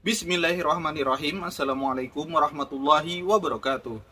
Bismillahirrahmanirrahim. Assalamualaikum warahmatullahi wabarakatuh.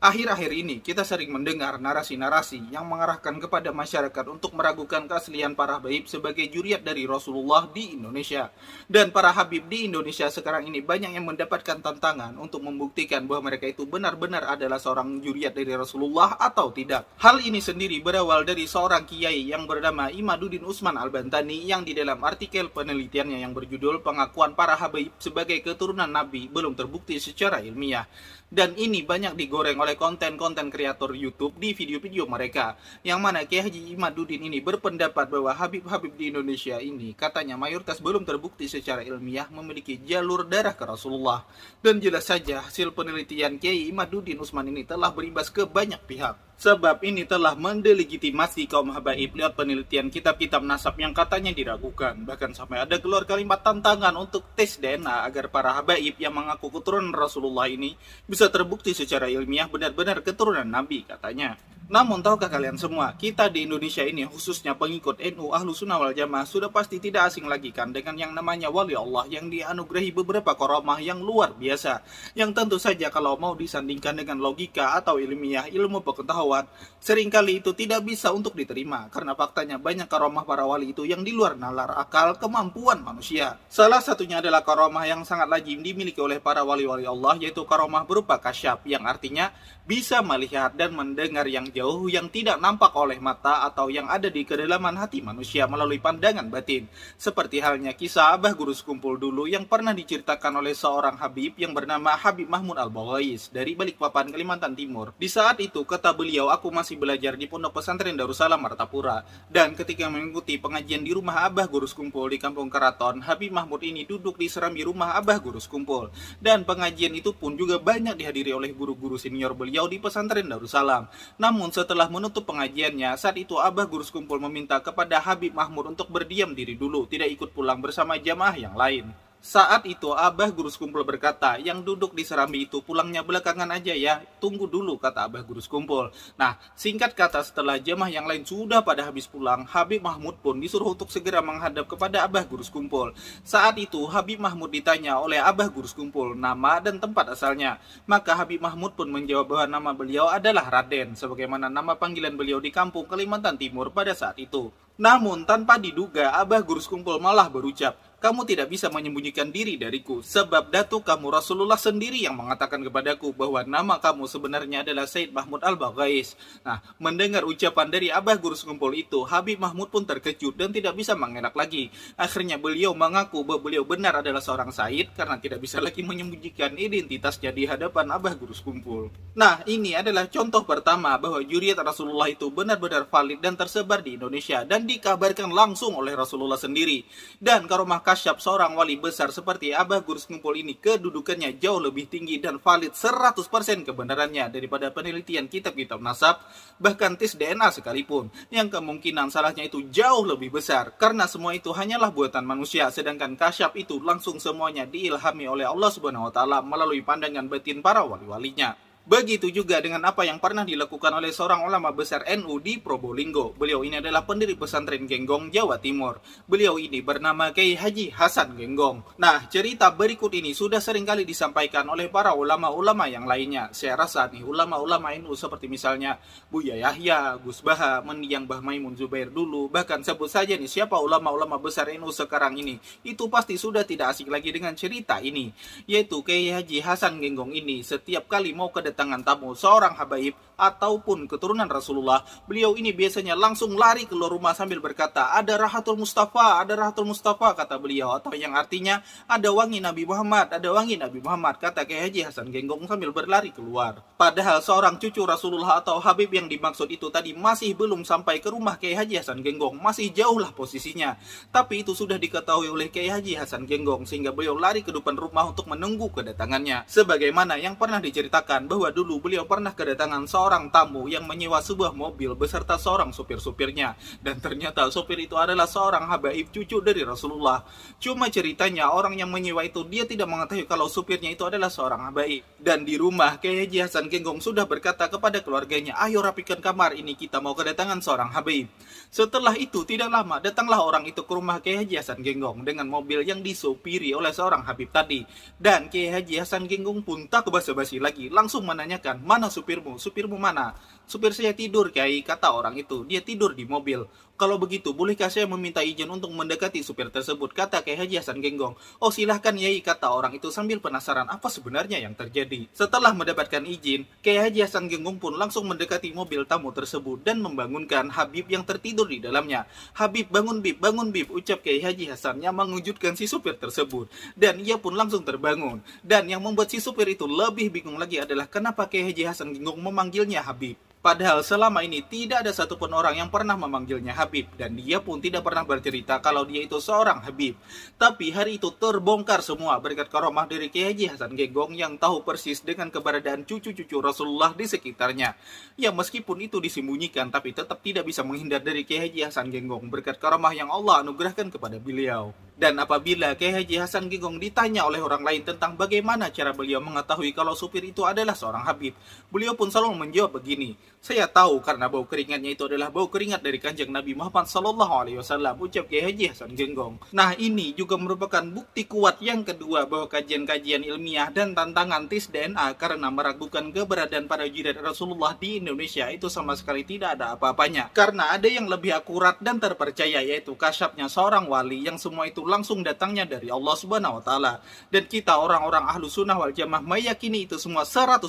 Akhir-akhir ini kita sering mendengar narasi-narasi yang mengarahkan kepada masyarakat untuk meragukan keaslian para habaib sebagai juriat dari Rasulullah di Indonesia. Dan para habib di Indonesia sekarang ini banyak yang mendapatkan tantangan untuk membuktikan bahwa mereka itu benar-benar adalah seorang juriat dari Rasulullah atau tidak. Hal ini sendiri berawal dari seorang kiai yang bernama Imaduddin Usman Al-Bantani yang di dalam artikel penelitiannya yang berjudul Pengakuan Para Habaib sebagai Keturunan Nabi belum terbukti secara ilmiah. Dan ini banyak digoreng oleh konten-konten kreator YouTube di video-video mereka, yang mana Kiai Haji Imaduddin ini berpendapat bahwa habib-habib di Indonesia ini katanya mayoritas belum terbukti secara ilmiah memiliki jalur darah ke Rasulullah. Dan jelas saja hasil penelitian Kiai Imaduddin Usman ini telah berimbas ke banyak pihak. Sebab ini telah mendelegitimasi kaum habaib lewat penelitian kitab-kitab nasab yang katanya diragukan. Bahkan sampai ada keluar kalimat tantangan untuk tes DNA agar para habaib yang mengaku keturunan Rasulullah ini bisa terbukti secara ilmiah benar-benar keturunan Nabi katanya. Namun tahukah kalian semua, kita di Indonesia ini khususnya pengikut NU Ahlussunnah wal Jamaah sudah pasti tidak asing lagi kan dengan yang namanya wali Allah yang dianugerahi beberapa karamah yang luar biasa. Yang tentu saja kalau mau disandingkan dengan logika atau ilmiah ilmu pengetahuan, seringkali itu tidak bisa untuk diterima karena faktanya banyak karamah para wali itu yang di luar nalar akal kemampuan manusia. Salah satunya adalah karamah yang sangat lazim dimiliki oleh para wali-wali Allah, yaitu karamah berupa kasyaf, yang artinya bisa melihat dan mendengar yang jauh yang tidak nampak oleh mata atau yang ada di kedalaman hati manusia melalui pandangan batin. Seperti halnya kisah Abah Guru Sekumpul dulu yang pernah diceritakan oleh seorang habib yang bernama Habib Mahmud Al-Baghais dari Balikpapan, Kalimantan Timur. Di saat itu, kata beliau, aku masih belajar di Pondok Pesantren Darussalam Martapura, dan ketika mengikuti pengajian di rumah Abah Guru Sekumpul di Kampung Keraton, Habib Mahmud ini duduk di serambi rumah Abah Guru Sekumpul. Dan pengajian itu pun juga banyak dihadiri oleh guru-guru senior beliau di pesantren Darussalam. Namun setelah menutup pengajiannya, saat itu Abah Guru Sekumpul meminta kepada Habib Mahmud untuk berdiam diri dulu, tidak ikut pulang bersama jamaah yang lain. Saat itu Abah Guru Sekumpul berkata, yang duduk di serambi itu pulangnya belakangan aja ya, tunggu dulu, kata Abah Guru Sekumpul. Nah, singkat kata, setelah jamaah yang lain sudah pada habis pulang, Habib Mahmud pun disuruh untuk segera menghadap kepada Abah Guru Sekumpul. Saat itu Habib Mahmud ditanya oleh Abah Guru Sekumpul nama dan tempat asalnya. Maka Habib Mahmud pun menjawab bahwa nama beliau adalah Raden, sebagaimana nama panggilan beliau di kampung Kalimantan Timur pada saat itu. Namun tanpa diduga Abah Guru Sekumpul malah berucap, kamu tidak bisa menyembunyikan diri dariku, sebab datuk kamu Rasulullah sendiri yang mengatakan kepadaku bahwa nama kamu sebenarnya adalah Said Mahmud Al-Baghais. Nah, mendengar ucapan dari Abah Guru Sekumpul itu, Habib Mahmud pun terkejut dan tidak bisa mengelak lagi. Akhirnya beliau mengaku bahwa beliau benar adalah seorang Said karena tidak bisa lagi menyembunyikan identitasnya di hadapan Abah Guru Sekumpul. Nah, ini adalah contoh pertama bahwa juriat Rasulullah itu benar-benar valid dan tersebar di Indonesia dan dikabarkan langsung oleh Rasulullah sendiri. Dan karomah kasyaf seorang wali besar seperti Abah Guru Sekumpul ini kedudukannya jauh lebih tinggi dan valid 100% kebenarannya daripada penelitian kitab-kitab nasab, bahkan tes DNA sekalipun, yang kemungkinan salahnya itu jauh lebih besar karena semua itu hanyalah buatan manusia, sedangkan kasyaf itu langsung semuanya diilhami oleh Allah Subhanahu wa taala melalui pandangan batin para wali-walinya. Begitu juga dengan apa yang pernah dilakukan oleh seorang ulama besar NU di Probolinggo. Beliau ini adalah pendiri pesantren Genggong, Jawa Timur. Beliau ini bernama Kiai Haji Hasan Genggong. Nah, cerita berikut ini sudah sering kali disampaikan oleh para ulama-ulama yang lainnya. Saya rasa nih, ulama-ulama NU seperti misalnya Buya Yahya, Gus Baha, mendiang Bah Maimun Zubair dulu, bahkan sebut saja nih siapa ulama-ulama besar NU sekarang ini, itu pasti sudah tidak asing lagi dengan cerita ini. Yaitu Kiai Haji Hasan Genggong ini setiap kali mau kedatangan tamu seorang habaib ataupun keturunan Rasulullah, beliau ini biasanya langsung lari keluar rumah sambil berkata, ada Rahatul Mustafa, ada Rahatul Mustafa, kata beliau, atau yang artinya ada wangi Nabi Muhammad, ada wangi Nabi Muhammad, kata Kiai Haji Hasan Genggong sambil berlari keluar. Padahal seorang cucu Rasulullah atau habib yang dimaksud itu tadi masih belum sampai ke rumah Kiai Haji Hasan Genggong, masih jauh lah posisinya. Tapi itu sudah diketahui oleh Kiai Haji Hasan Genggong sehingga beliau lari ke depan rumah untuk menunggu kedatangannya. Sebagaimana yang pernah diceritakan bahwa bahwa dulu beliau pernah kedatangan seorang tamu yang menyewa sebuah mobil beserta seorang supir-supirnya. Dan ternyata supir itu adalah seorang habaib cucu dari Rasulullah. Cuma ceritanya orang yang menyewa itu dia tidak mengetahui kalau supirnya itu adalah seorang habaib. Dan di rumah Kiai Haji Hasan Genggong sudah berkata kepada keluarganya, ayo rapikan kamar ini, kita mau kedatangan seorang habaib. Setelah itu tidak lama datanglah orang itu ke rumah Kiai Haji Hasan Genggong dengan mobil yang disopiri oleh seorang habib tadi. Dan Kiai Haji Hasan Genggong pun tak basa-basi lagi, langsung menanyakan, mana supirmu? Supirmu mana? Supir saya tidur, Kiai, kata orang itu. Dia tidur di mobil. Kalau begitu, bolehkah saya meminta izin untuk mendekati supir tersebut? Kata Kiai Haji Hasan Genggong. Oh silahkan Yai, kata orang itu sambil penasaran apa sebenarnya yang terjadi. Setelah mendapatkan izin, Kiai Haji Hasan Genggong pun langsung mendekati mobil tamu tersebut dan membangunkan Habib yang tertidur di dalamnya. Habib, bangun Bib, ucap Kiai Haji Hasan yang mengejutkan si supir tersebut. Dan ia pun langsung terbangun. Dan yang membuat si supir itu lebih bingung lagi adalah kenapa Kiai Haji Hasan Genggong memanggilnya Habib. Padahal selama ini tidak ada satupun orang yang pernah memanggilnya Habib. Dan dia pun tidak pernah bercerita kalau dia itu seorang Habib. Tapi hari itu terbongkar semua berkat karomah dari Kiai Haji Hasan Genggong yang tahu persis dengan keberadaan cucu-cucu Rasulullah di sekitarnya. Ya meskipun itu disembunyikan tapi tetap tidak bisa menghindar dari Kiai Haji Hasan Genggong berkat karomah yang Allah anugerahkan kepada beliau. Dan apabila Kiai Haji Hasan Genggong ditanya oleh orang lain tentang bagaimana cara beliau mengetahui kalau supir itu adalah seorang Habib, beliau pun selalu menjawab begini, saya tahu karena bau keringatnya itu adalah bau keringat dari kanjeng Nabi Muhammad SAW, ucap Kiai Haji Hasan Genggong. Nah ini juga merupakan bukti kuat yang kedua bahwa kajian-kajian ilmiah dan tantangan tes DNA karena meragukan keberadaan para juriat Rasulullah di Indonesia itu sama sekali tidak ada apa-apanya. Karena ada yang lebih akurat dan terpercaya yaitu kasyafnya seorang wali yang semua itu langsung datangnya dari Allah Subhanahu wa taala. Dan kita orang-orang ahlu sunnah wal jamaah meyakini itu semua 100%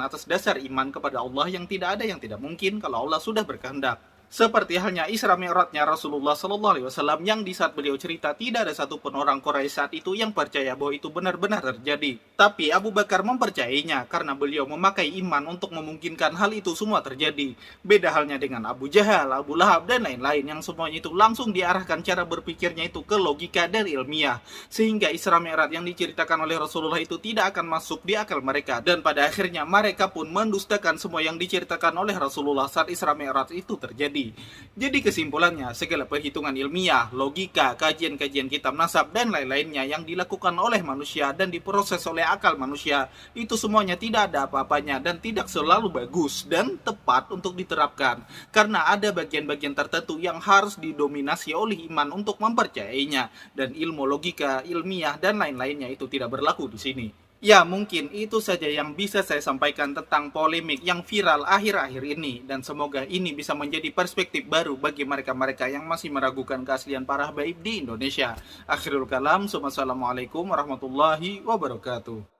atas dasar iman kepada Allah yang tidak ada yang tidak mungkin kalau Allah sudah berkehendak. Seperti halnya Isra Mi'rajnya Rasulullah SAW yang di saat beliau cerita tidak ada satupun orang Quraisy saat itu yang percaya bahwa itu benar-benar terjadi. Tapi Abu Bakar mempercayainya karena beliau memakai iman untuk memungkinkan hal itu semua terjadi. Beda halnya dengan Abu Jahal, Abu Lahab dan lain-lain yang semuanya itu langsung diarahkan cara berpikirnya itu ke logika dan ilmiah. Sehingga Isra Mi'raj yang diceritakan oleh Rasulullah itu tidak akan masuk di akal mereka. Dan pada akhirnya mereka pun mendustakan semua yang diceritakan oleh Rasulullah saat Isra Mi'raj itu terjadi. Jadi kesimpulannya, segala perhitungan ilmiah, logika, kajian-kajian kitab nasab, dan lain-lainnya yang dilakukan oleh manusia dan diproses oleh akal manusia, itu semuanya tidak ada apa-apanya dan tidak selalu bagus dan tepat untuk diterapkan. Karena ada bagian-bagian tertentu yang harus didominasi oleh iman untuk mempercayainya, dan ilmu logika, ilmiah, dan lain-lainnya itu tidak berlaku di sini. Ya, mungkin itu saja yang bisa saya sampaikan tentang polemik yang viral akhir-akhir ini. Dan semoga ini bisa menjadi perspektif baru bagi mereka-mereka yang masih meragukan keaslian para habaib di Indonesia. Akhirul kalam, wassalamualaikum warahmatullahi wabarakatuh.